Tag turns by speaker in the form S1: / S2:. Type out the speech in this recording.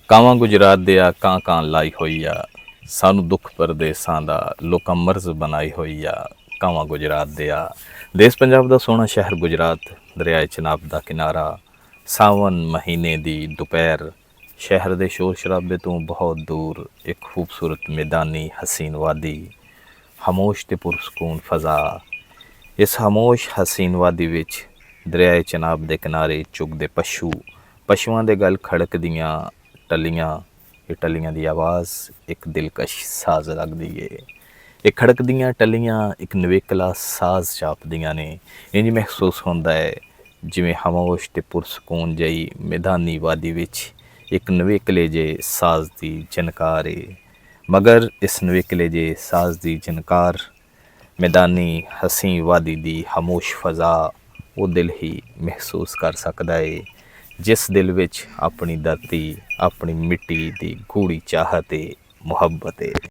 S1: ਕਾਵਾਂ ਗੁਜਰਾਤ ਦੇ ਆ ਕਾਂ ਕਾਂ ਲਾਈ ਹੋਈ ਆ, ਸਾਨੂੰ ਦੁੱਖ ਪਰਦੇਸਾਂ ਦਾ ਲੋਕਾਂ ਮਰਜ਼ ਬਣਾਈ ਹੋਈ ਆ। ਕਾਵਾਂ ਗੁਜਰਾਤ ਦੇ ਆ ਦੇਸ਼ ਪੰਜਾਬ ਦਾ ਸੋਹਣਾ ਸ਼ਹਿਰ ਗੁਜਰਾਤ, ਦਰਿਆਏ ਚਨਾਬ ਦਾ ਕਿਨਾਰਾ, ਸਾਵਨ ਮਹੀਨੇ ਦੀ ਦੁਪਹਿਰ, ਸ਼ਹਿਰ ਦੇ ਸ਼ੋਰ ਸ਼ਰਾਬੇ ਤੋਂ ਬਹੁਤ ਦੂਰ ਇੱਕ ਖੂਬਸੂਰਤ ਮੈਦਾਨੀ ਹਸੀਨ ਵਾਦੀ, ਖਾਮੋਸ਼ ਤੇ ਪੁਰਸਕੂਨ ਫਜ਼ਾ। ਇਸ ਖਾਮੋਸ਼ ਹਸੀਨ ਵਾਦੀ ਵਿੱਚ ਦਰਿਆਏ ਚਨਾਬ ਦੇ ਕਿਨਾਰੇ ਚੁਗਦੇ ਪਸ਼ੂਆਂ ਦੇ ਗਲ ਖੜਕਦੀਆਂ ਟੱਲੀਆਂ। ਇਹ ਟੱਲੀਆਂ ਦੀ ਆਵਾਜ਼ ਇੱਕ ਦਿਲਕਸ਼ ਸਾਜ਼ ਲੱਗਦੀ ਏ। ਇਹ ਖੜਕਦੀਆਂ ਟੱਲੀਆਂ ਇੱਕ ਨਵੇਕਲਾ ਸਾਜ਼ ਛਾਪਦੀਆਂ ਨੇ। ਇੰਝ ਮਹਿਸੂਸ ਹੁੰਦਾ ਹੈ ਜਿਵੇਂ ਖਾਮੋਸ਼ ਤੇ ਪੁਰਸਕੂਨ ਜਿਹੀ ਮੈਦਾਨੀ ਵਾਦੀ ਵਿੱਚ ਇੱਕ ਨਵੇਕਲੇ ਜਿਹੇ ਸਾਜ਼ ਦੀ ਜਨਕਾਰ ਏ। ਮਗਰ ਇਸ ਨਵੇਕਲੇ ਜਿਹੇ ਸਾਜ਼ ਦੀ ਜਨਕਾਰ ਮੈਦਾਨੀ ਹਸੀਨ ਵਾਦੀ ਦੀ ਖਾਮੋਸ਼ ਫਜ਼ਾ ਉਹ ਦਿਲ ਹੀ ਮਹਿਸੂਸ ਕਰ ਸਕਦਾ ਏ, ਜਿਸ ਦਿਲ ਵਿੱਚ ਆਪਣੀ ਧਰਤੀ, ਆਪਣੀ ਮਿੱਟੀ ਦੀ ਗੂੜੀ ਚਾਹਤ ਏ, ਮੁਹੱਬਤ ਏ।